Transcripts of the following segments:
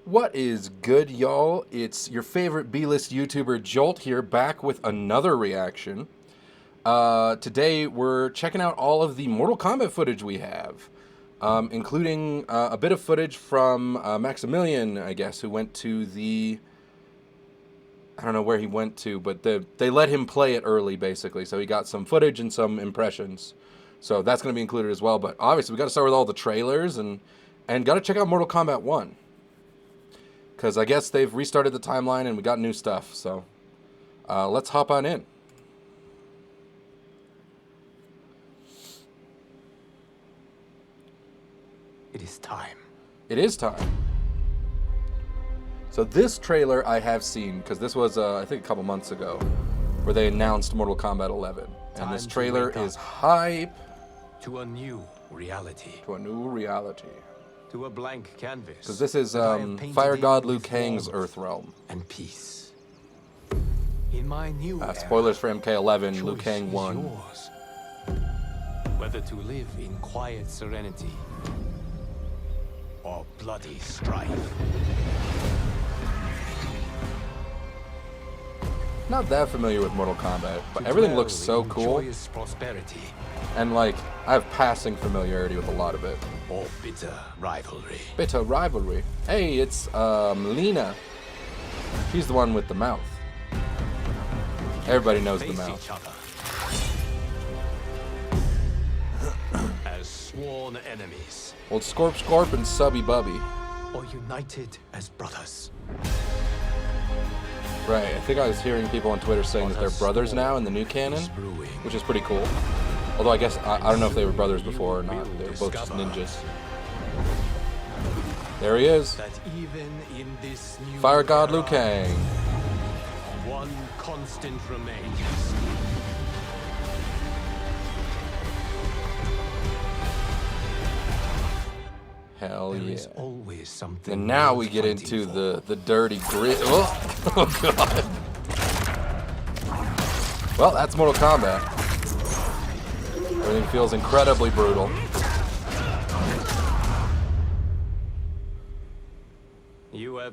What is good, y'all? It's your favorite B-list YouTuber, Joltte, here, back with another reaction. Today, we're checking out all of the Mortal Kombat footage we have, including a bit of footage from Maximilian, I guess, who went to the... I don't know where he went to, but they let him play it early, basically, so he got some footage and some impressions. So that's going to be included as well, but obviously we got to start with all the trailers and got to check out Mortal Kombat 1. Because I guess they've restarted the timeline and we got new stuff. So let's hop on in. It is time. It is time. So this trailer I have seen, because this was, I think, a couple months ago, where they announced Mortal Kombat 11. And this trailer is hype. To a new reality. To a new reality. To a blank canvas. Because this is Fire God Liu Kang's Earthrealm. And peace. In my new spoilers for MK11, era, Liu Kang won. Yours. Whether to live in quiet serenity or bloody strife. Not that familiar with Mortal Kombat, but everything looks so cool. Prosperity. And like, I have passing familiarity with a lot of it. Or bitter rivalry. Bitter rivalry. Hey, it's Lena. She's the one with the mouth. Everybody knows the mouth. Each other. As sworn enemies. Old Scorp and Subby Bubby. Or united as brothers. Right, I think I was hearing people on Twitter saying that they're brothers now in the new canon, which is pretty cool. Although I guess, I don't know if they were brothers before or not. They were both just ninjas. There he is. Fire God Liu Kang. One constant remains. Hell yeah. Always something. And now we get into the dirty grit. Oh, oh god. Well, that's Mortal Kombat. Everything feels incredibly brutal.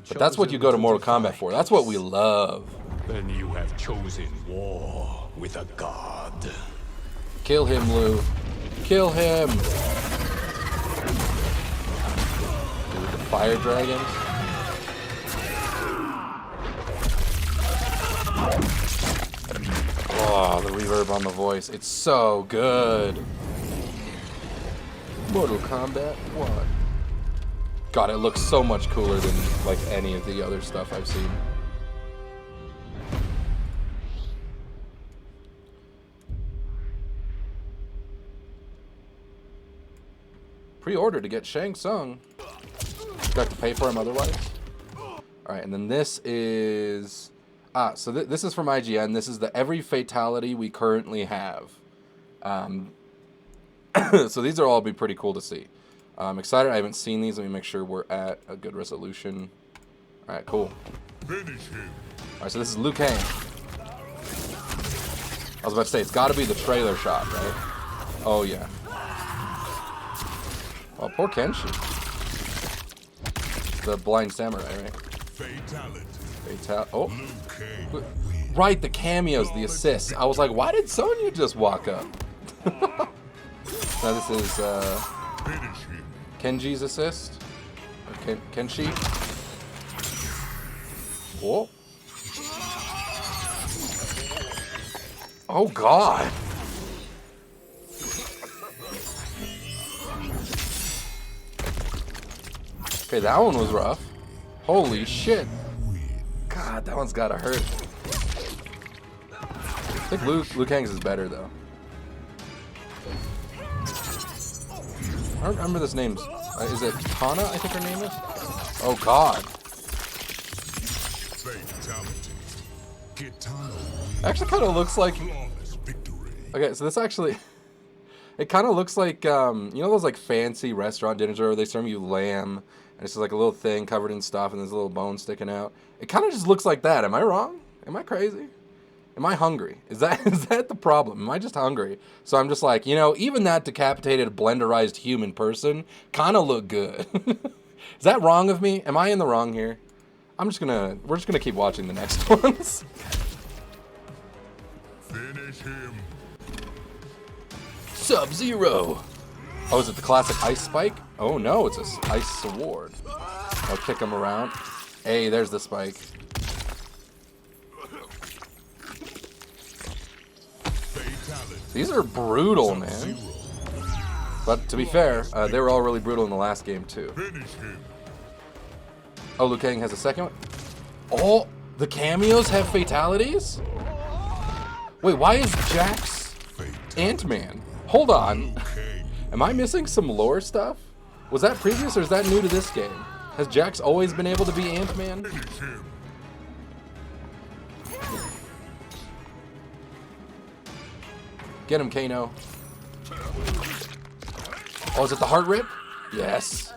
But that's what you go to Mortal Kombat for. That's what we love. Then you have chosen war with a god. Kill him, Liu. Kill him. With the fire dragons. Oh, the reverb on the voice. It's so good. Mortal Kombat 1. God, it looks so much cooler than like any of the other stuff I've seen. Pre-order to get Shang Tsung. Do I have to pay for him otherwise? Alright, and then this is... so this is from IGN. This is the every fatality we currently have. So these are all be pretty cool to see. I'm excited. I haven't seen these. Let me make sure we're at a good resolution. Alright, cool. Alright, so this is Liu Kang. I was about to say, it's got to be the trailer shot, right? Oh, yeah. Oh, poor Kenshi. The blind samurai, right? Fatality. Oh. Right, the cameos, the assists. I was like, why did Sonya just walk up? Now this is Kenji's assist. Or Kenshi. Whoa. Oh god. Okay, that one was rough. Holy shit. God, that one's gotta hurt. I think Liu Kang's is better though. I don't remember this name. Is it Tana, I think her name is? Oh god. Actually kind of looks like... Okay, so this actually... It kind of looks like, you know those like fancy restaurant dinners where they serve you lamb, and it's just like a little thing covered in stuff, and there's a little bone sticking out. It kind of just looks like that. Am I wrong? Am I crazy? Am I hungry? Is that the problem? Am I just hungry? So I'm just like, you know, even that decapitated, blenderized human person kind of looked good. Is that wrong of me? Am I in the wrong here? We're just gonna keep watching the next ones. Finish him. Sub-Zero. Oh, is it the classic ice spike? Oh no, it's a ice sword. I'll kick him around. Hey, there's the spike. Fatality. These are brutal, man. But to be fair, they were all really brutal in the last game too. Finish him. Oh, Liu Kang has a second one? Oh, the cameos have fatalities? Wait, why is Jax Ant-Man? Hold on. Am I missing some lore stuff? Was that previous or is that new to this game? Has Jax always been able to be Ant-Man? Finish him. Get him, Kano. Oh, is it the heart rip? Yes.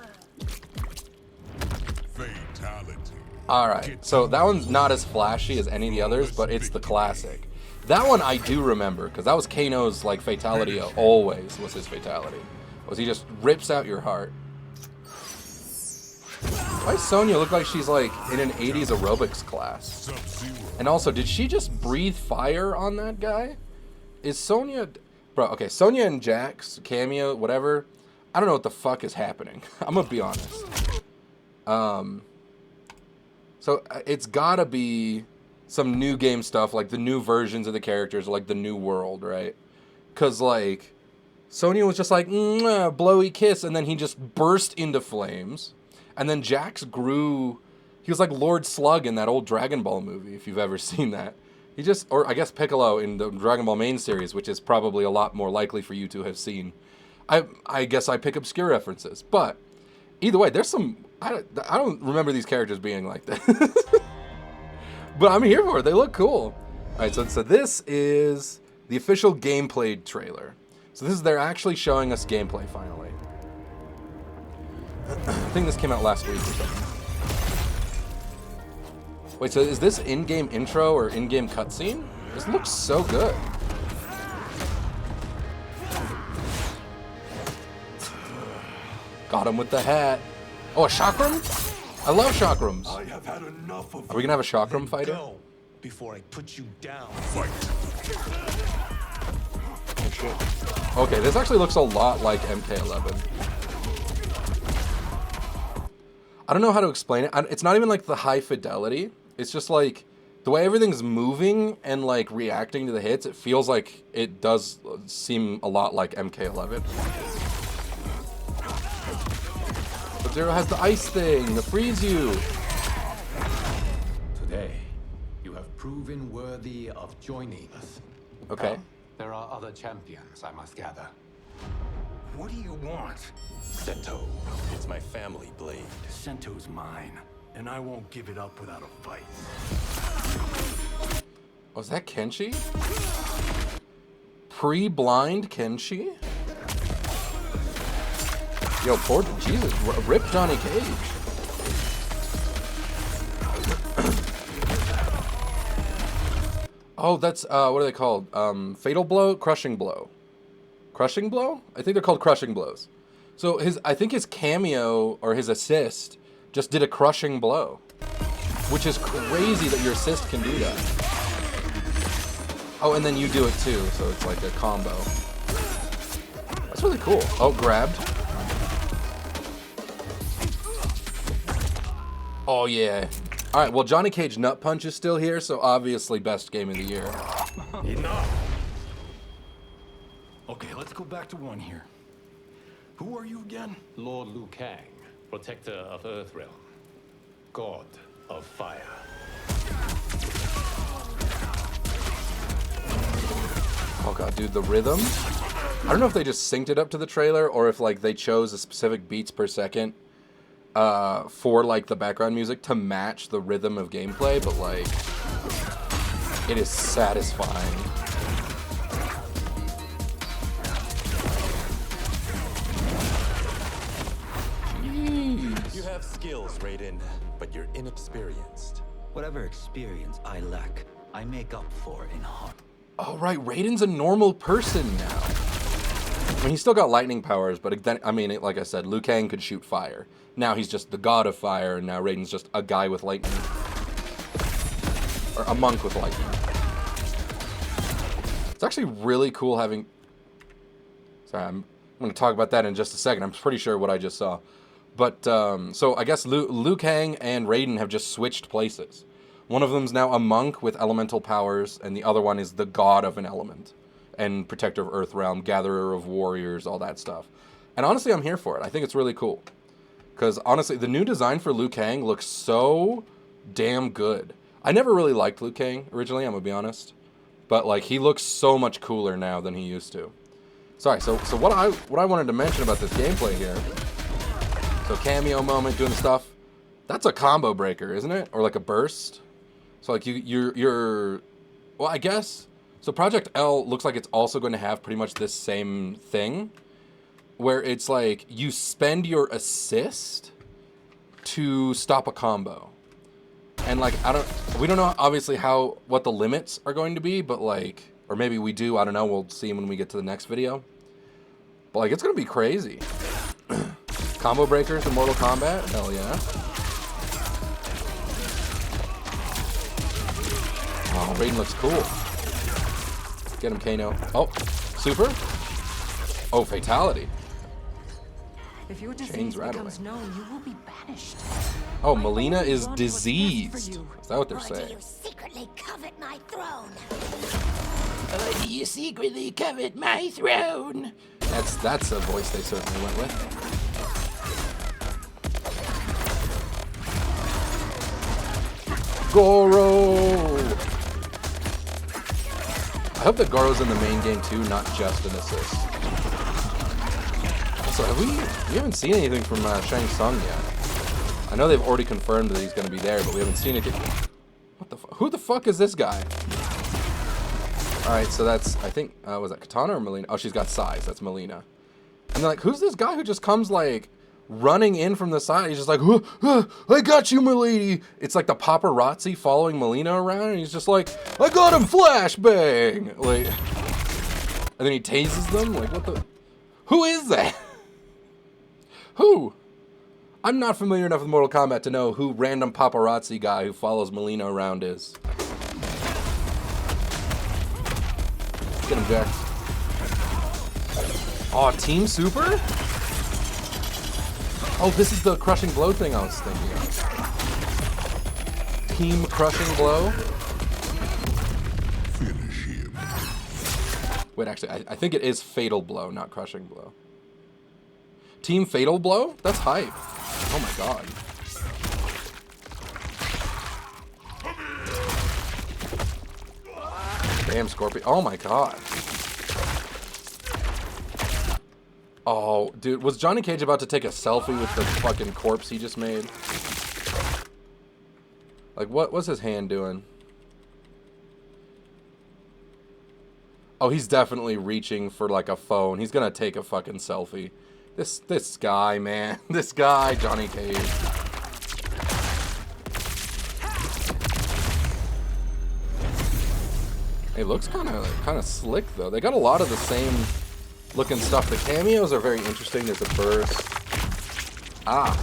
Fatality. Alright, so that one's not as flashy as any of the others, but it's the classic. That one I do remember, because that was Kano's, like, fatality always was his fatality. Was he just rips out your heart. Why does Sonya look like she's, like, in an 80s aerobics class? Sub-Zero. And also, did she just breathe fire on that guy? Is Sonya... Bro, okay, Sonya and Jax, cameo, whatever. I don't know what the fuck is happening. I'm gonna be honest. So it's gotta be some new game stuff, like the new versions of the characters, like the new world, right? Because, like, Sonya was just like, blowy kiss, and then he just burst into flames. And then Jax grew... He was like Lord Slug in that old Dragon Ball movie, if you've ever seen that. He just... Or I guess Piccolo in the Dragon Ball main series, which is probably a lot more likely for you to have seen. I guess I pick obscure references. But either way, there's some... I don't remember these characters being like that. But I'm here for it. They look cool. All right, so this is the official gameplay trailer. So they're actually showing us gameplay finally. I think this came out last week or something. Wait, so is this in-game intro or in-game cutscene? This looks so good. Got him with the hat. Oh, a chakram? I love chakrams. I have had enough of Are we gonna have a chakram fighter? Go before I put you down. Okay, this actually looks a lot like MK11. I don't know how to explain it. It's not even like the high fidelity. It's just like the way everything's moving and like reacting to the hits. It feels like it does seem a lot like MK11. Sub-Zero has the ice thing, the freeze you. Today, you have proven worthy of joining us. Okay. There are other champions, I must gather. What do you want? Sento, it's my family blade. Sento's mine, and I won't give it up without a fight. Oh, is that Kenshi? Pre-blind Kenshi? Yo, poor Jesus, rip Johnny Cage. Oh, that's what are they called? Fatal blow, crushing blow. Crushing blow? I think they're called crushing blows. So I think his cameo or his assist just did a crushing blow, which is crazy that your assist can do that. Oh, and then you do it too, so it's like a combo. That's really cool. Oh, grabbed. Oh, yeah. All right, well, Johnny Cage Nut Punch is still here, so obviously best game of the year. Enough! Okay, let's go back to one here. Who are you again? Lord Liu Kang, protector of Earthrealm, god of fire. Oh, God, dude, the rhythm. I don't know if they just synced it up to the trailer or if, like, they chose a specific beats per second for, like, the background music to match the rhythm of gameplay, but, like, it is satisfying. You have skills, Raiden, but you're inexperienced. Whatever experience I lack, I make up for in heart. Oh, right, Raiden's a normal person now. I mean, he's still got lightning powers, but then, I mean, like I said, Liu Kang could shoot fire. Now he's just the god of fire, and now Raiden's just a guy with lightning. Or a monk with lightning. It's actually really cool having... Sorry, I'm going to talk about that in just a second. I'm pretty sure what I just saw. But, so I guess Liu Kang and Raiden have just switched places. One of them's now a monk with elemental powers, and the other one is the god of an element. And protector of Earthrealm, gatherer of warriors, all that stuff. And honestly, I'm here for it. I think it's really cool. Because honestly, the new design for Liu Kang looks so damn good. I never really liked Liu Kang originally, I'm going to be honest. But, like, he looks so much cooler now than he used to. Sorry, so what I wanted to mention about this gameplay here. So cameo moment, doing stuff. That's a combo breaker, isn't it? Or like a burst. So like you're well, I guess. So Project L looks like it's also going to have pretty much this same thing, where it's like you spend your assist to stop a combo. And like we don't know obviously what the limits are going to be, but like, or maybe we do, I don't know, we'll see when we get to the next video. But like, it's gonna be crazy. Combo breakers in Mortal Kombat? Hell yeah. Oh, Raiden looks cool. Get him, Kano. Oh, super? Oh, fatality. If your disease Chains rattling. becomes known, you will be banished. Oh, Melina is run what's best for diseased. you. Is that what they're Or do saying? you secretly covet my throne? You secretly covet my throne. That's a voice they certainly went with. Goro! I hope that Goro's in the main game too, not just an assist. Also, we haven't seen anything from Shang Tsung yet. I know they've already confirmed that he's going to be there, but we haven't seen it. What the fuck? Who the fuck is this guy? Alright, so that's, I think, was that Katana or Melina? Oh, she's got size. That's Melina. And they're like, who's this guy who just comes, like, running in from the side? He's just like, I got you, milady. It's like the paparazzi following Melina around, and he's just like, I got him, flashbang! Like, and then he tases them? Like, what the? Who is that? Who? I'm not familiar enough with Mortal Kombat to know who random paparazzi guy who follows Melina around is. Get him, Jack. Oh, Team Super? Oh, this is the crushing blow thing I was thinking of. Team crushing blow? Finish him. Wait, actually, I think it is fatal blow, not crushing blow. Team fatal blow? That's hype. Oh my god. Damn, Scorpion. Oh my god. Oh, dude, was Johnny Cage about to take a selfie with the fucking corpse he just made? Like, what was his hand doing? Oh, he's definitely reaching for, like, a phone. He's gonna take a fucking selfie. This guy, man. This guy, Johnny Cage. It looks kind of slick, though. They got a lot of the same looking stuff. The cameos are very interesting. There's a burst. Ah.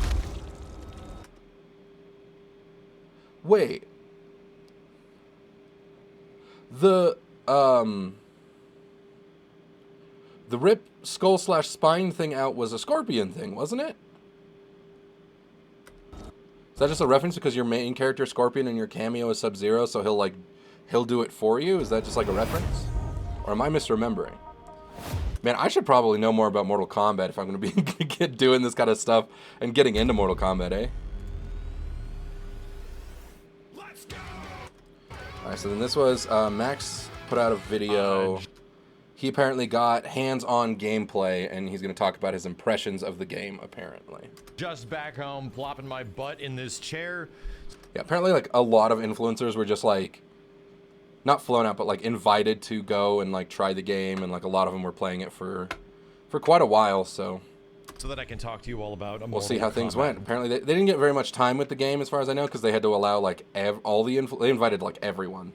Wait. The rip skull / spine thing out was a scorpion thing, wasn't it? Is that just a reference because your main character is Scorpion and your cameo is Sub-Zero, so he'll do it for you? Is that just like a reference? Or am I misremembering? Man, I should probably know more about Mortal Kombat if I'm going to be doing this kind of stuff and getting into Mortal Kombat, eh? Alright, so then this was, Max put out a video. He apparently got hands-on gameplay, and he's going to talk about his impressions of the game, apparently. Just back home, plopping my butt in this chair. Yeah, apparently, like, a lot of influencers were just, like, not flown out, but, like, invited to go and, like, try the game, and, like, a lot of them were playing it for quite a while, so that I can talk to you all about. We'll see how things went. Apparently, they didn't get very much time with the game, as far as I know, because they had to allow, like, they invited, like, everyone.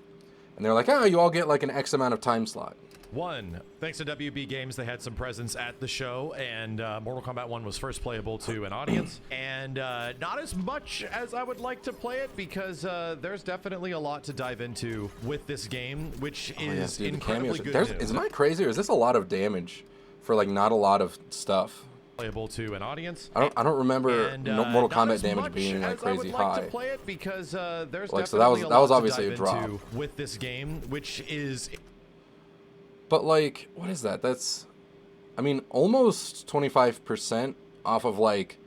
And they're like, oh, you all get, like, an X amount of time slot. One, thanks to WB Games, they had some presence at the show, and Mortal Kombat 1 was first playable to an audience, and not as much as I would like to play it, because there's definitely a lot to dive into with this game, which is dude, incredibly good news. Am I crazy, or is this a lot of damage for like not a lot of stuff? Playable to an audience. I don't remember and, Mortal not Kombat as damage much being like as I would crazy like high. to play it, because there's Like, so definitely that was a lot obviously to a dive drop. into with this game, which is. But like, what is that? That's, I mean, almost 25% off of like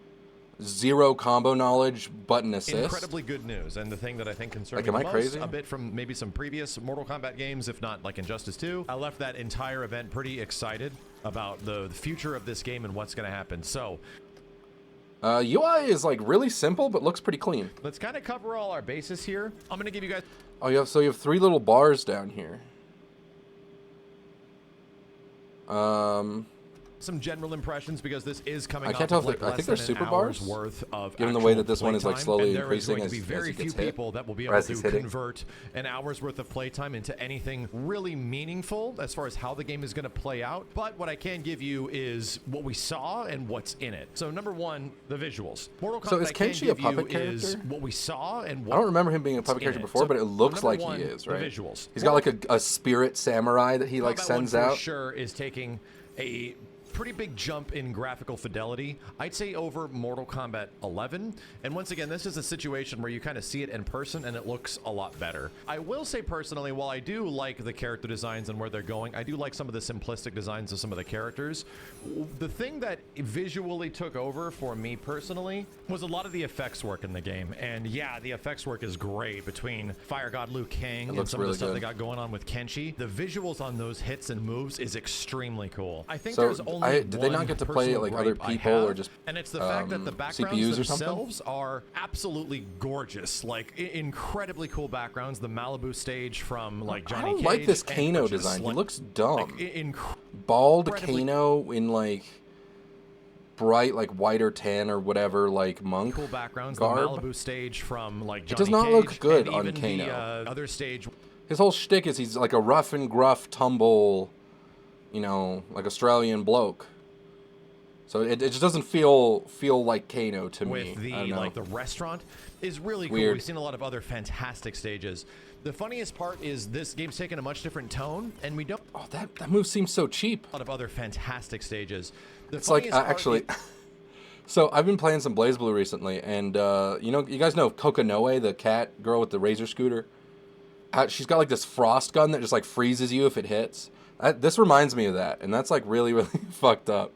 0 combo knowledge, button assist. Incredibly good news, and the thing that I think concerned Like, me am I most, crazy? a bit from maybe some previous Mortal Kombat games, if not like Injustice 2, I left that entire event pretty excited about the future of this game and what's going to happen. So, UI is like really simple, but looks pretty clean. let's kind of cover all our bases here. I'm going to give you guys Oh, you have 3 little bars down here. some general impressions, because this is coming. I can't off tell of if like I think less they're than super an bars, hour's worth of given the way actual that this one is like playtime, slowly and there increasing is going to be as very he few gets hit, people that will be or able as he's to hitting. convert an hour's worth of playtime into anything really meaningful as far as how the game is going to play out. But what I can give you is what we saw and what's in it. So number one, the visuals. Mortal Kombat So is I can Kenshi a give you puppet is character? what we saw and what I don't remember him being a puppet in character it. before, So, but it looks number like one, he is, the right? visuals. He's got like a spirit samurai that he like Kombat sends 1 for out. sure is taking a pretty big jump in graphical fidelity. I'd say over Mortal Kombat 11. And once again, this is a situation where you kind of see it in person and it looks a lot better. I will say personally, while I do like the character designs and where they're going, I do like some of the simplistic designs of some of the characters. The thing that visually took over for me personally was a lot of the effects work in the game. And yeah, the effects work is great between Fire God Liu Kang and some of the stuff they got going on with Kenshi. The visuals on those hits and moves is extremely cool. I think So, there's only did they not one get to play it, personal like, other gripe I people or have, just, and it's the fact that the backgrounds CPUs or something? themselves are absolutely gorgeous, like incredibly cool backgrounds. The Malibu stage from like Johnny I don't Cage like this and Kano just, design. He like- looks dumb. like, Bald incredibly Kano in like bright like white or tan or whatever like monk cool backgrounds. garb. The Malibu stage from like Johnny does not Cage, look good and on even Kano. The other stage. His whole shtick is he's like a rough and gruff tumble, you know, like Australian bloke. So it just doesn't feel like Kano to me. With I the don't know. like the restaurant is really cool. Weird. We've seen a lot of other fantastic stages. The funniest part is this game's taken a much different tone, and we don't Oh, that move seems so cheap. a lot of other fantastic stages. The It's like funniest part actually. is- So I've been playing some Blaze Blue recently, and you guys know Kokonoe, the cat girl with the razor scooter. She's got like this frost gun that just like freezes you if it hits. This reminds me of that, and that's like really fucked up.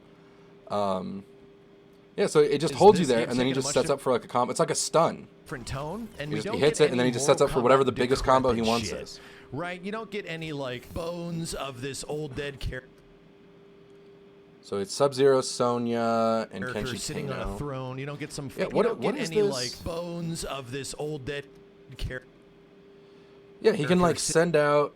Yeah, so it just holds you this there, game's and then he taken a just much sets up for like a combo. It's like a stun. different tone, and He we just- don't he hits get it, and then any he just sets Mortal up for whatever the Kombat biggest combo he decrepit wants shit, is. right? You don't get any like bones of this old dead character So it's Sub-Zero, Sonya, and Kenshi sitting on a Kano. throne. You don't get some. Yeah, you what- don't what get is any this? like bones of this old dead character. Yeah, he can like character send out.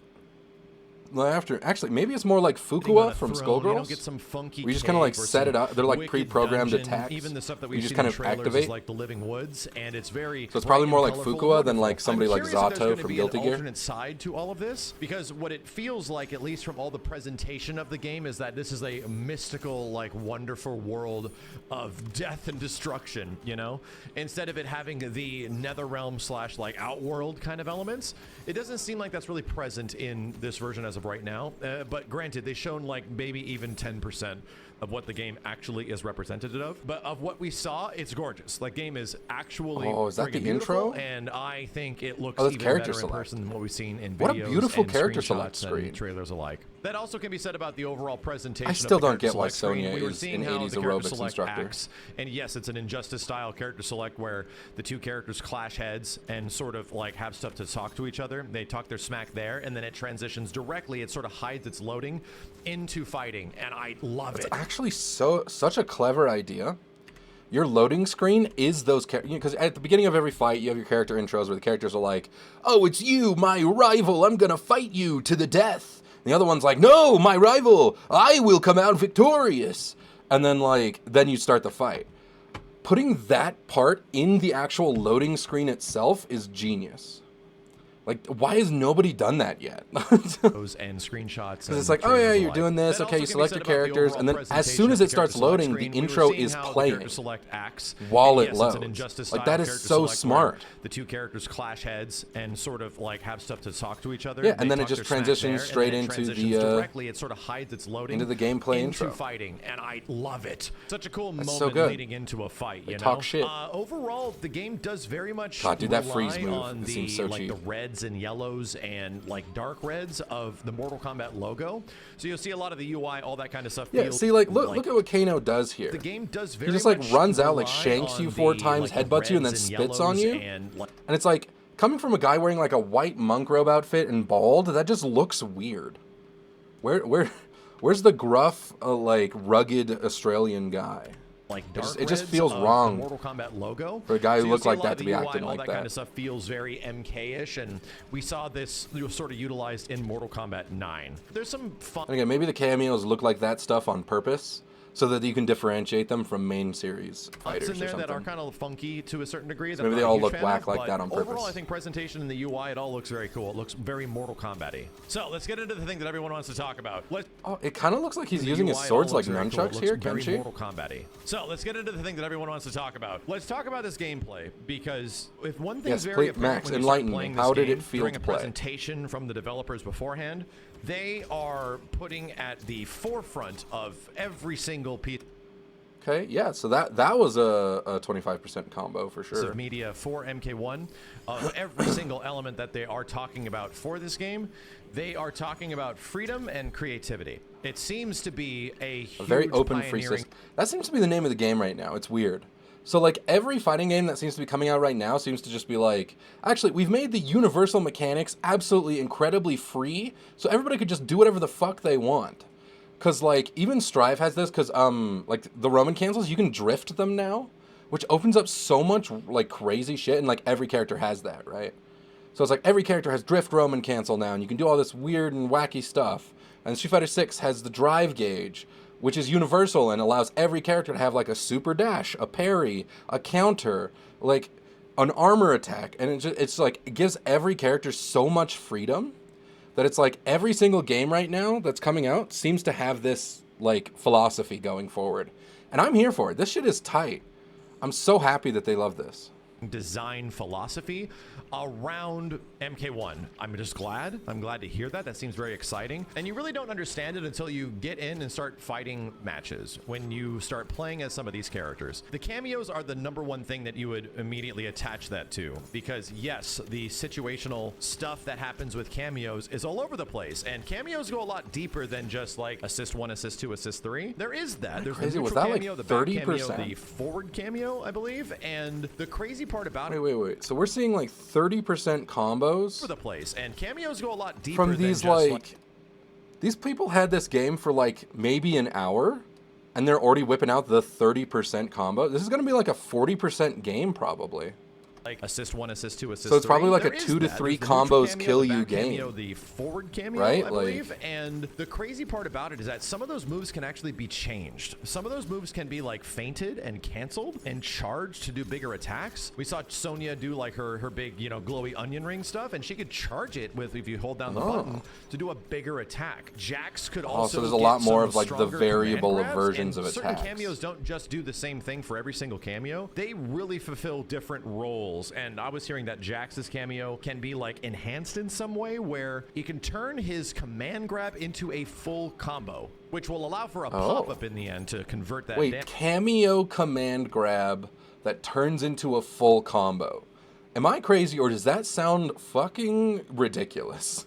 After actually, maybe it's more like sitting on Fuqua a from throne. You don't Skullgirls. get some funky. We just kind of like cave or set some it up. They're like wicked pre-programmed dungeon. attacks. Even the stuff that We we've just seen kind in of trailers activate. is like the Living Woods, and it's very. So it's probably bright more and like colorful Fuqua and than, like, wonderful. somebody I'm like curious if there's Zato gonna from be Guilty an Gear. alternate side to all of this, because what it feels like, at least from all the presentation of the game, is that this is a mystical, like wonderful world of death and destruction. You know, instead of it having the Netherrealm / like Outworld kind of elements, it doesn't seem like that's really present in this version as of right now. But granted, they've shown like maybe even 10% of what the game actually is representative of. But of what we saw, it's gorgeous. Like, game is actually Oh, is that friggin' the beautiful, intro? and I think it looks Oh, that's even character better in select. person than what we've seen in videos What a beautiful and character select screenshots screen. and trailers alike. That also can be said about the overall presentation. I still of the don't get character why select screen. Sonya We were is seeing an how 80s the character aerobics select instructor. acts, and yes, it's an Injustice-style character select where the two characters clash heads and sort of like have stuff to talk to each other. They talk their smack there, and then it transitions directly. It sort of hides its loading into fighting, and I love it. Actually, such a clever idea. Your loading screen is those characters, because at the beginning of every fight, you have your character intros where the characters are like, "Oh, it's you, my rival. I'm gonna fight you to the death." And the other one's like, "No, my rival. I will come out victorious." And then you start the fight. Putting that part in the actual loading screen itself is genius. Like, why has nobody done that yet? Those and screenshots. Because it's like, oh yeah, you're doing this. Okay, you select your characters, and then as soon as it starts loading, the intro is playing while it loads. Like, that is so smart. The two characters clash heads and sort of like have stuff to talk to each other. Yeah, and then it just transitions straight into the directly. It sort of hides its loading into the gameplay into intro. Fighting, and I love it. Such a cool moment so good. leading into a fight. You know, talk shit. Overall, the game does very much God, dude, that freeze rely move, on it the seems so like cheap. the reds and yellows and like dark reds of the Mortal Kombat logo. So you'll see a lot of the UI, all that kind of stuff. Yeah, see, like, look at what Kano does here. The game does very he just like much runs out, like rely shanks you on 4 the, times, like, headbutts you, and then reds spits on yellows you. And it's like, coming from a guy wearing like a white monk robe outfit and bald, that just looks weird. Where's the gruff, like, rugged Australian guy? Like dark it just reds feels of wrong the Mortal Kombat logo for a guy who so looked see a like lot that of to the be UI acting and all like that kind that. of stuff feels very MK-ish, and we saw this sort of utilized in Mortal Kombat 9. There's some fun. And again, maybe the cameos look like that stuff on purpose, so that you can differentiate them from main series fighters in there or something. that are kind of funky to a certain degree. So maybe they all look whack like that on purpose. Overall, I think presentation in the UI, it all looks very cool. It looks very Mortal Kombat-y. So let's get into the thing that everyone wants to talk about. Oh, it kind of looks like he's using his swords like nunchucks here, very Kenshi. Mortal Kombat-y. So let's get into the thing that everyone wants to talk about. Let's talk about this gameplay, because if one thing's very apparent Max, when you enlighten start me. playing How this did it game feel during to a play? presentation from the developers beforehand, they are putting at the forefront of every single piece. Okay, yeah, so that was a 25% combo for sure. Of media for MK1 of every single element that they are talking about for this game. They are talking about freedom and creativity. It seems to be a huge very open free pioneering system. That seems to be the name of the game right now. It's weird. So like every fighting game that seems to be coming out right now seems to just be like, actually, we've made the universal mechanics absolutely incredibly free, so everybody could just do whatever the fuck they want. Because, like, even Strive has this, because, like, the Roman cancels, you can drift them now, which opens up so much, like, crazy shit, and, like, every character has that, right? So it's like every character has drift Roman cancel now, and you can do all this weird and wacky stuff. And Street Fighter 6 has the drive gauge, which is universal and allows every character to have, like, a super dash, a parry, a counter, like, an armor attack. And it's like, it gives every character so much freedom that it's like every single game right now that's coming out seems to have this, like, philosophy going forward. And I'm here for it. This shit is tight. I'm so happy that they love this. Design philosophy around MK1. I'm just glad. I'm glad to hear that. That seems very exciting. And you really don't understand it until you get in and start fighting matches, when you start playing as some of these characters. The cameos are the #1 thing that you would immediately attach that to, because yes, the situational stuff that happens with cameos is all over the place, and cameos go a lot deeper than just like assist 1, assist 2, assist 3. There is that. There's crazy. the Was neutral that like cameo, the back 30%? cameo, the forward cameo, I believe, and the crazy part about it. Wait. So we're seeing like 30% combos For the place, and cameos go a lot deeper from these, than just like, these people had this game for like maybe an hour, and they're already whipping out the 30% combo. This is gonna be like a 40% game probably. like assist 1, assist 2, assist 3. So it's probably like a There is 2 to that. 3 There's the neutral combos cameo, kill the you back cameo, game. the forward cameo, Right? I believe. Like- And the crazy part about it is that some of those moves can actually be changed. Some of those moves can be like feinted and canceled and charged to do bigger attacks. We saw Sonya do like her big, you know, glowy onion ring stuff, and she could charge it with, if you hold down the button, to do a bigger attack. Jax could also so there's a get lot more some of, like, the stronger variable command of grabs, versions and of certain attacks. cameos don't just do the same thing for every single cameo. They really fulfill different roles, and I was hearing that Jax's cameo can be like enhanced in some way where he can turn his command grab into a full combo, which will allow for a pop-up in the end to convert that. Wait, cameo command grab that turns into a full combo. Am I crazy, or does that sound fucking ridiculous?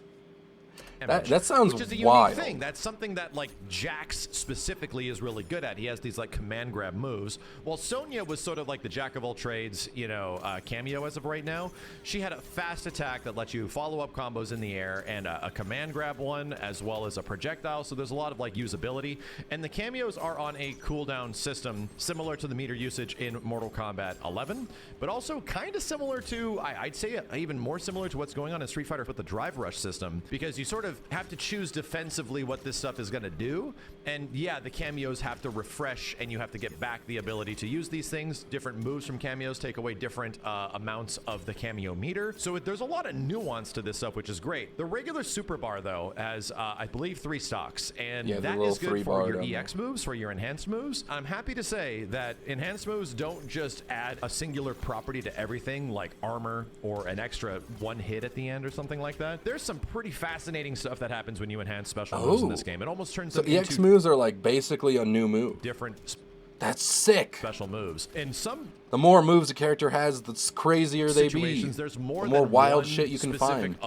That sounds Which is a wild. unique thing. That's something that like Jax specifically is really good at. He has these like command grab moves. While Sonya was sort of like the jack of all trades, you know, cameo as of right now. She had a fast attack that lets you follow up combos in the air, and a command grab one, as well as a projectile. So there's a lot of like usability. And the cameos are on a cooldown system similar to the meter usage in Mortal Kombat 11, but also kind of similar to, I'd say even more similar to what's going on in Street Fighter with the drive rush system, because you sort sort of have to choose defensively what this stuff is going to do. And yeah, the cameos have to refresh and you have to get back the ability to use these things. Different moves from cameos take away different amounts of the cameo meter. So there's a lot of nuance to this stuff, which is great. The regular super bar, though, has, I believe, 3 stocks. And that is good for your EX moves, for your enhanced moves. I'm happy to say that enhanced moves don't just add a singular property to everything, like armor or an extra 1 hit at the end or something like that. There's some pretty fascinating stuff that happens when you enhance special moves in this game. It almost turns them EX into moves are like basically a new move. Different. That's sick. Special moves. And the more moves a character has, the crazier they be. There's more the more wild shit you can find.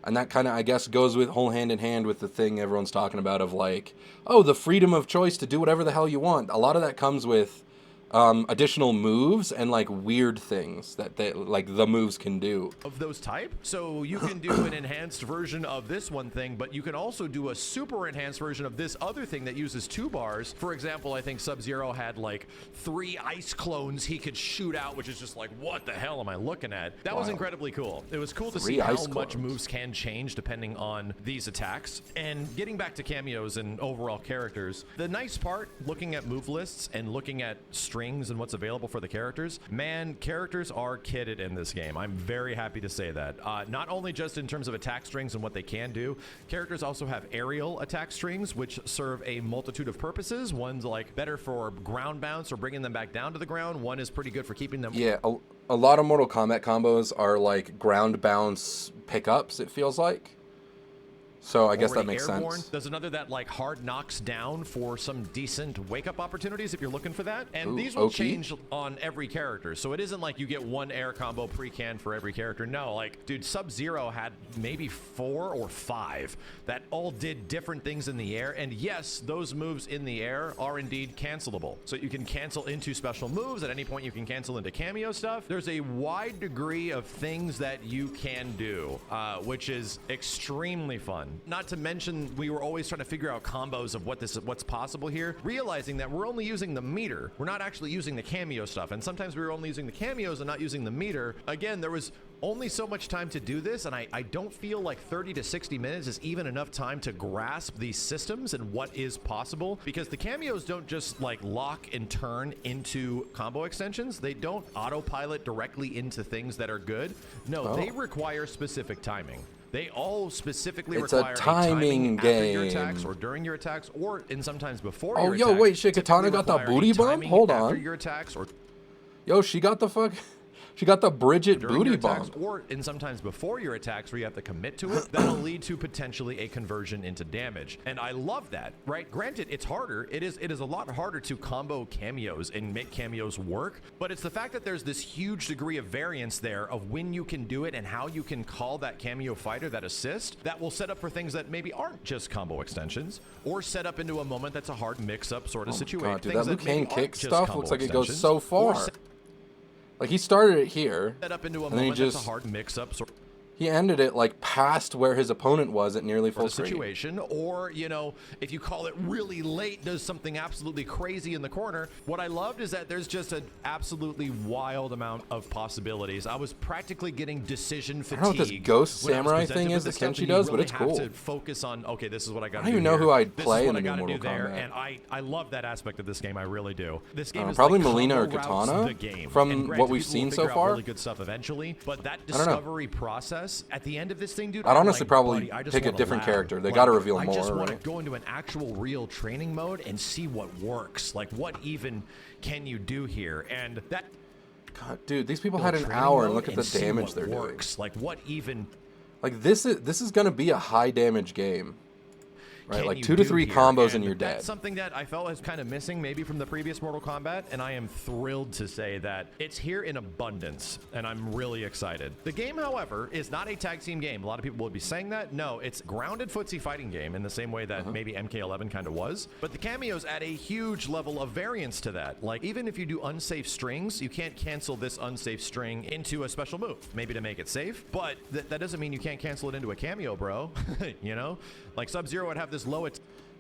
And that kind of, I guess, goes with whole hand in hand with the thing everyone's talking about of like, oh, the freedom of choice to do whatever the hell you want. A lot of that comes with additional moves and like weird things that the moves can do of those type. So you can do an enhanced version of this one thing, but you can also do a super enhanced version of this other thing that uses 2 bars. For example, I think Sub-Zero had like 3 ice clones he could shoot out, which is just like, what the hell am I looking at? That was incredibly cool. It was cool to see how much moves can change depending on these attacks. And getting back to cameos and overall characters, the nice part looking at move lists and looking at strings and what's available for the characters, man, characters are kitted in this game. I'm very happy to say that. Not only just in terms of attack strings and what they can do, characters also have aerial attack strings, which serve a multitude of purposes. One's like better for ground bounce or bringing them back down to the ground. One is pretty good for keeping them. Yeah, a lot of Mortal Kombat combos are like ground bounce pickups, it feels like. So I guess that makes sense. There's another that like hard knocks down for some decent wake-up opportunities if you're looking for that. And these will change on every character. So it isn't like you get 1 air combo pre-canned for every character. No, like, dude, Sub-Zero had maybe 4 or 5 that all did different things in the air. And yes, those moves in the air are indeed cancelable. So you can cancel into special moves. At any point, you can cancel into cameo stuff. There's a wide degree of things that you can do, which is extremely fun. Not to mention, we were always trying to figure out combos of what's possible here, realizing that we're only using the meter. We're not actually using the cameo stuff. And sometimes we were only using the cameos and not using the meter. Again, there was only so much time to do this, and I don't feel like 30 to 60 minutes is even enough time to grasp these systems and what is possible, because the cameos don't just like lock and turn into combo extensions. They don't autopilot directly into things that are good. No, they require specific timing. They all specifically require a timing game after your attacks or during your attacks or in sometimes before your attacks. Oh, yo, wait, shit, Katana got the booty bump? Hold on. After your attacks or... Yo, she got the fuck... She got the Bridget booty bomb. Or in sometimes before your attacks where you have to commit to it, that'll lead to potentially a conversion into damage. And I love that, right? Granted, it's harder. It is a lot harder to combo cameos and make cameos work, but it's the fact that there's this huge degree of variance there of when you can do it and how you can call that cameo fighter, that assist, that will set up for things that maybe aren't just combo extensions, or set up into a moment that's a hard mix-up sort of situation. God, dude, that Liu Kang kick stuff looks like it goes so far. Like, he started it here, set up into a and then moment that's a hard mix-up. He ended it like past where his opponent was at nearly full screen. Situation, or you know, if you call it really late, does something absolutely crazy in the corner. What I loved is that there's just an absolutely wild amount of possibilities. I was practically getting decision fatigue. I don't know what this ghost samurai thing is that Kenshi does, but it's cool. To focus on, okay, this is what I got to do. I don't even know who I'd play in the new Mortal Kombat. And I love that aspect of this game. I really do. This game is probably like Melina or Katana from what we've seen so far. Really good stuff eventually, but that discovery process at the end of this thing, dude, I'd honestly probably pick a different character. They got to reveal more. I just want to go into an actual real training mode and see what works. Like, what even can you do here? And that, God, dude, these people had an hour and look at the damage they're doing. Like, what even? Like, this is gonna be a high damage game. Right, like 2 to 3 combos and you're dead. That's something that I felt was kind of missing maybe from the previous Mortal Kombat, and I am thrilled to say that it's here in abundance, and I'm really excited. The game, however, is not a tag team game. A lot of people would be saying that. No, it's grounded footsie fighting game in the same way that maybe MK11 kind of was, but the cameos add a huge level of variance to that. Like, even if you do unsafe strings, you can't cancel this unsafe string into a special move, maybe to make it safe, but that doesn't mean you can't cancel it into a cameo, bro. You know? Like, Sub-Zero would have this low...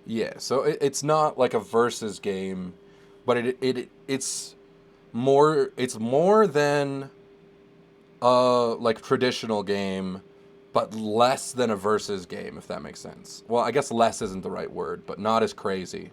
Yeah, so it's not like a versus game, but it's more than a like traditional game, but less than a versus game, if that makes sense. Well, I guess less isn't the right word, but not as crazy.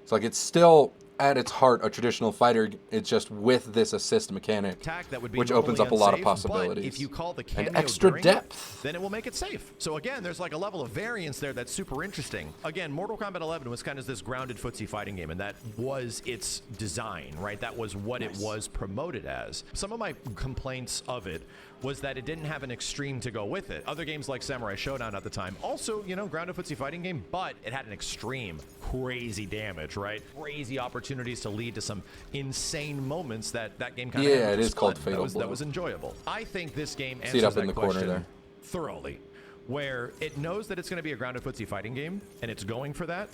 It's like it's still at its heart a traditional fighter. It's just with this assist mechanic, That would be which opens up a lot of unsafe, possibilities. But if you call the and cameo extra during depth. it, then it will make it safe. So again, there's like a level of variance there that's super interesting. Again, Mortal Kombat 11 was kind of this grounded footsie fighting game, and that was its design, right? That was what it was promoted as. Some of my complaints of it was that it didn't have an extreme to go with it. Other games like Samurai Showdown at the time, also, you know, grounded footsie fighting game, but it had an extreme, crazy damage, right? Crazy opportunities to lead to some insane moments that game kind of Yeah, it is called Fatal that Blow. was enjoyable. I think this game See it answers up in that the corner question there. thoroughly, where it knows that it's going to be a grounded footsie fighting game, and it's going for that,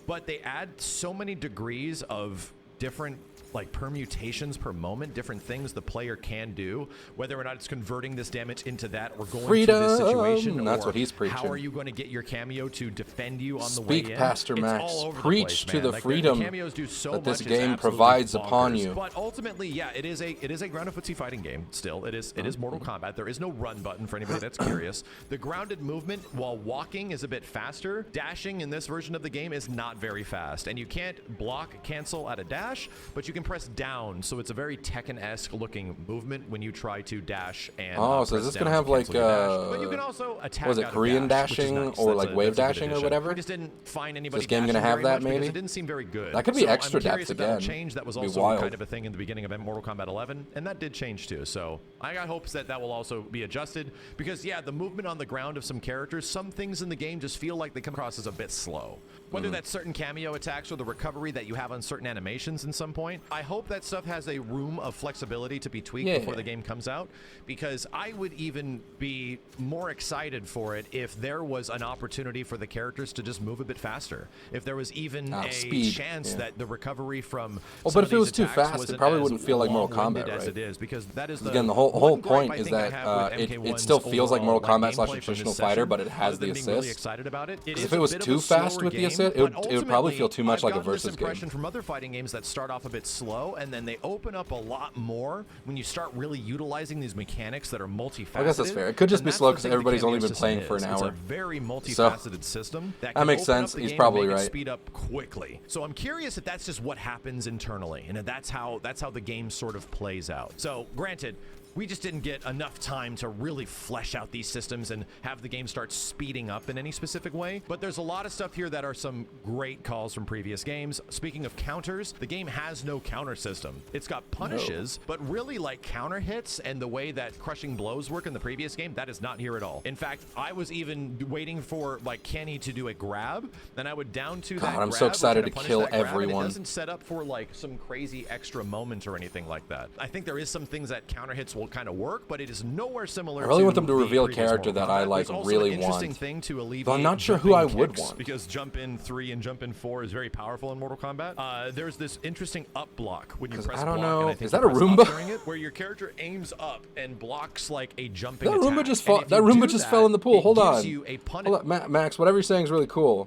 but they add so many degrees of different like permutations per moment, different things the player can do, whether or not it's converting this damage into that or going Freedom! to this situation. That's or what he's preaching. How are you going to get your cameo to defend you on the way in? Speak, Pastor It's Max. all over the Preach place, to man. the Like, freedom cameos do so that this much, it's game absolutely provides upon bonkers. you. But ultimately, yeah, it is a grounded footsie fighting game. Still, it is Mortal Kombat. There is no run button for anybody that's curious. The grounded movement while walking is a bit faster. Dashing in this version of the game is not very fast, and you can't block cancel at a dash, but you can press down. So it's a very Tekken-esque looking movement when you try to dash and Oh, so press is this down gonna have to like cancel your dash. But you can also attack was it out of Korean dash, which is dashing nice. or That's like a- wave that's a good dashing or addition. whatever? We just didn't find anybody this game gonna dashing have very that, much because maybe? it didn't seem very good. That could be So extra I'm curious depth if that'll again. change. That was Be also wild. kind of a thing in the beginning of Mortal Kombat 11, and that did change too. So I got hopes that will also be adjusted because yeah, the movement on the ground of some characters, some things in the game just feel like they come across as a bit slow. Whether that's certain cameo attacks or the recovery that you have on certain animations in some point, I hope that stuff has a room of flexibility to be tweaked before the game comes out, because I would even be more excited for it if there was an opportunity for the characters to just move a bit faster. If there was even a speed, chance that the recovery from Well, some but of if it was these too attacks fast, it wasn't probably as wouldn't feel like Mortal long-winded Kombat, as right? it is, because that is Again, the one whole gripe point I is think I that have with it MK1's still feels like Mortal overall, Kombat slash gameplay from traditional this fighter, session, but it has other the than being really assist. excited about it. It 'Cause is if it a was bit of too a fast slower with the game, assist, but it would probably feel ultimately, too much I've like a gotten this versus impression game. from other fighting games that start off a bit slow and then they open up a lot more when you start really utilizing these mechanics that are multifaceted. I guess that's fair. It could just And be that's slow the 'cause thing the everybody's only cameo been system playing for an is. hour. It's a very So, multifaceted system that that can makes open up sense. the He's game probably and make it right. speed up quickly. So I'm curious if that's just what happens internally, and that's how the game sort of plays out. So granted, we just didn't get enough time to really flesh out these systems and have the game start speeding up in any specific way. But there's a lot of stuff here that are some great calls from previous games. Speaking of counters, the game has no counter system. It's got punishes, but really like counter hits and the way that crushing blows work in the previous game, that is not here at all. In fact, I was even waiting for like Kenny to do a grab, and I would down to that God, I'm grab, so or excited try to punish kill that grab, and everyone. It doesn't set up for like some crazy extra moment or anything like that. I think there is some things that counter hits will kind of work, but it is nowhere similar. I really to want them to the reveal a previous character Mortal that I Kombat. like There's also really an interesting want. thing to alleviate. Though I'm not sure who I jumping would kicks, want. because jump in 3 and jump in 4 is very powerful in Mortal Kombat. There's this interesting up block when you press I don't block, know. and I think Is you that a press up Roomba? during it, where your character aims up and blocks like a jumping That attack. Roomba just And fall. if That you Roomba do just that, fell in the pool. it Hold gives on. you a Hold on. Max, whatever you're saying is really cool.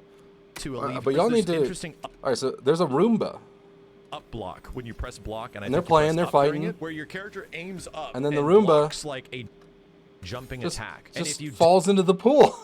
to alleviate. But y'all There's need this to. interesting All right, so there's a Roomba, up block when you press block, and I And they're think you press playing, they're up during fighting. it, where your character aims up And then the Roomba blocks like a jumping just, attack. And just if you falls into the pool.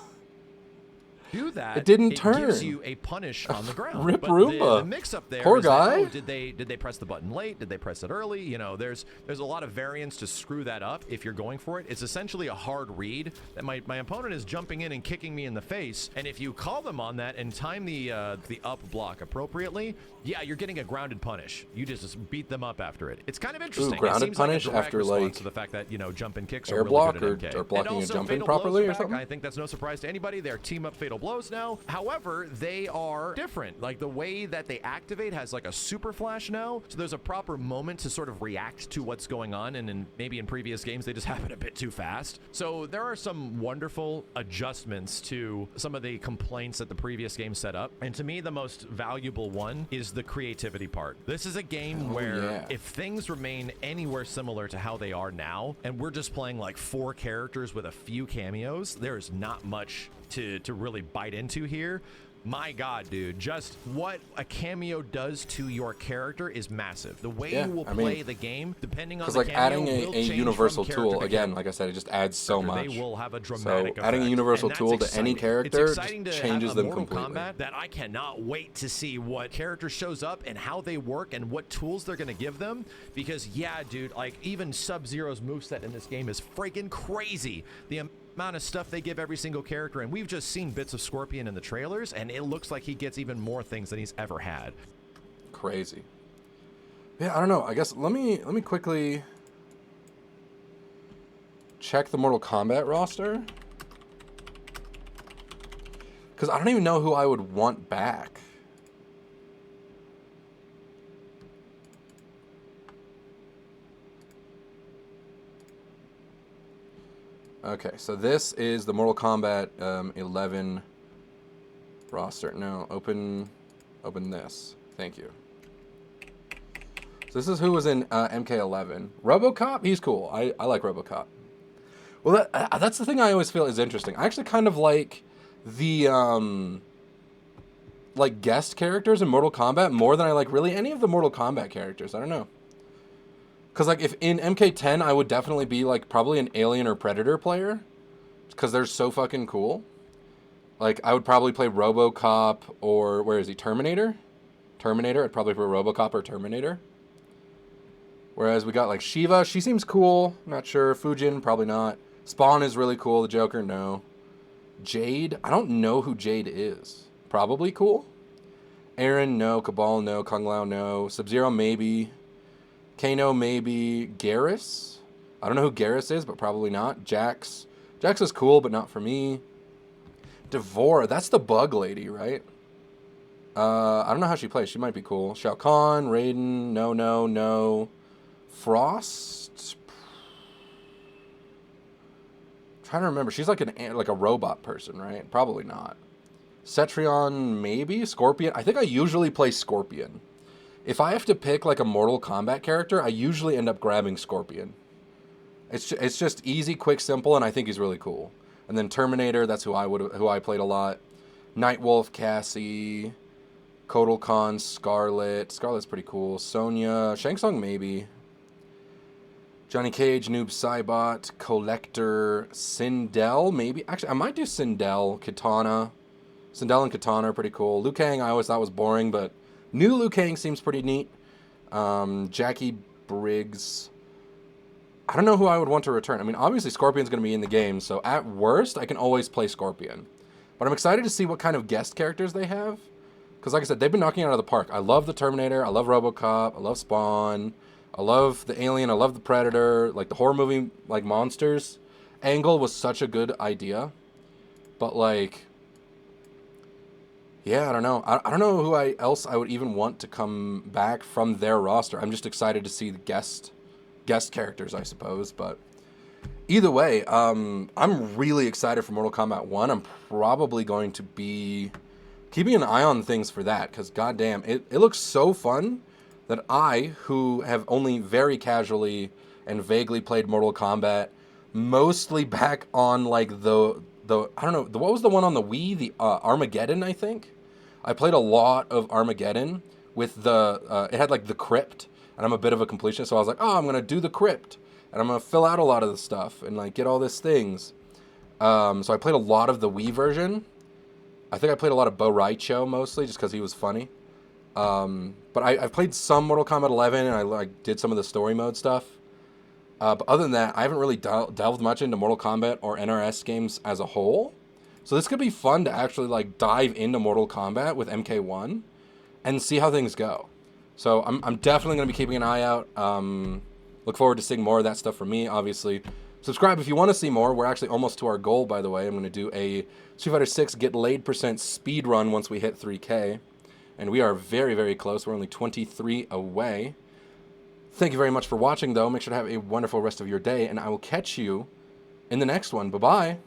do that, It didn't gives turn. you a punish on the ground. Rip But Roomba. The mix up there Poor is that, guy. oh, did they press the button late? Did they press it early? You know, there's a lot of variance to screw that up if you're going for it. It's essentially a hard read that my opponent is jumping in and kicking me in the face, and if you call them on that and time the up block appropriately, yeah, you're getting a grounded punish. You just beat them up after it. It's kind of interesting. grounded it seems like punish a direct after, response like, to the fact that, you know, jump and kicks air are really block good at or MK. blocking And a also jump in fatal properly blows or are back. something? I think that's no surprise to anybody. They're team up fatal blows now. However, they are different. Like the way that they activate has like a super flash now. So there's a proper moment to sort of react to what's going on. And maybe in previous games, they just happen a bit too fast. So there are some wonderful adjustments to some of the complaints that the previous game set up. And to me, the most valuable one is the creativity part. This is a game where if things remain anywhere similar to how they are now, and we're just playing like 4 characters with a few cameos, there's not much to really bite into here. My God, dude, just what a cameo does to your character is massive. The way Yeah, you will I mean, play the game, depending on because the like cameo, adding will a change universal from character tool to again, character. like I said, it just adds so much. They will have a So dramatic adding a effect, universal and that's tool to any exciting. character It's exciting just to changes have a them Mortal completely. Kombat that I cannot wait to see what character shows up and how they work and what tools they're gonna give them. Because yeah, dude, like even Sub-Zero's moveset in this game is freaking crazy. The amount of stuff they give every single character, and we've just seen bits of Scorpion in the trailers, and it looks like he gets even more things than he's ever had. Crazy. Yeah, I don't know. I guess let me quickly check the Mortal Kombat roster, because I don't even know who I would want back. Okay, so this is the Mortal Kombat 11 roster. No, open this. Thank you. So this is who was in MK11. RoboCop, he's cool. I like RoboCop. Well, that's the thing I always feel is interesting. I actually kind of like the like guest characters in Mortal Kombat more than I like really any of the Mortal Kombat characters. I don't know. Because, like, if in MK10, I would definitely be, like, probably an Alien or Predator player. Because they're so fucking cool. Like, I would probably play RoboCop or, where is he, Terminator? Terminator, I'd probably play RoboCop or Terminator. Whereas we got, like, Shiva, she seems cool. Not sure. Fujin, probably not. Spawn is really cool. The Joker, no. Jade, I don't know who Jade is. Probably cool. Aaron, no. Cabal, no. Kung Lao, no. Sub-Zero, maybe. Kano, maybe. Garrus? I don't know who Garrus is, but probably not. Jax. Jax is cool, but not for me. Devora, that's the bug lady, right? I don't know how she plays. She might be cool. Shao Kahn, Raiden, no. Frost? I'm trying to remember. She's like a robot person, right? Probably not. Cetrion, maybe. Scorpion. I think I usually play Scorpion. If I have to pick like a Mortal Kombat character, I usually end up grabbing Scorpion. It's just easy, quick, simple, and I think he's really cool. And then Terminator, that's who I played a lot. Nightwolf, Cassie, Kotal Khan, Scarlet. Scarlet's pretty cool. Sonya, Shang Tsung maybe. Johnny Cage, Noob Saibot, Collector, Sindel maybe. Actually, I might do Sindel, Katana. Sindel and Katana are pretty cool. Liu Kang I always thought was boring, but new Liu Kang seems pretty neat. Jackie Briggs. I don't know who I would want to return. I mean, obviously Scorpion's going to be in the game, so at worst, I can always play Scorpion. But I'm excited to see what kind of guest characters they have. Because like I said, they've been knocking it out of the park. I love the Terminator. I love RoboCop. I love Spawn. I love the Alien. I love the Predator. Like, the horror movie, like, Monsters angle was such a good idea. But, like... yeah, I don't know. I don't know who else I would even want to come back from their roster. I'm just excited to see the guest characters, I suppose. But either way, I'm really excited for Mortal Kombat 1. I'm probably going to be keeping an eye on things for that, because goddamn, it looks so fun that I, who have only very casually and vaguely played Mortal Kombat, mostly back on like the I don't know, what was the one on the Wii? The Armageddon, I think. I played a lot of Armageddon with the it had like the crypt, and I'm a bit of a completionist, so I was like, oh, I'm gonna do the crypt, and I'm gonna fill out a lot of the stuff and like get all these things. So I played a lot of the Wii version. I think I played a lot of Bo Raicho mostly, just because he was funny. But I've played some Mortal Kombat 11, and I like did some of the story mode stuff. But other than that, I haven't really delved much into Mortal Kombat or NRS games as a whole. So this could be fun to actually like dive into Mortal Kombat with MK1 and see how things go. So I'm definitely going to be keeping an eye out. Look forward to seeing more of that stuff from me, obviously. Subscribe if you want to see more. We're actually almost to our goal, by the way. I'm going to do a Street Fighter 6 Get Laid % speed run once we hit 3K. And we are very, very close. We're only 23 away. Thank you very much for watching, though. Make sure to have a wonderful rest of your day, and I will catch you in the next one. Bye-bye.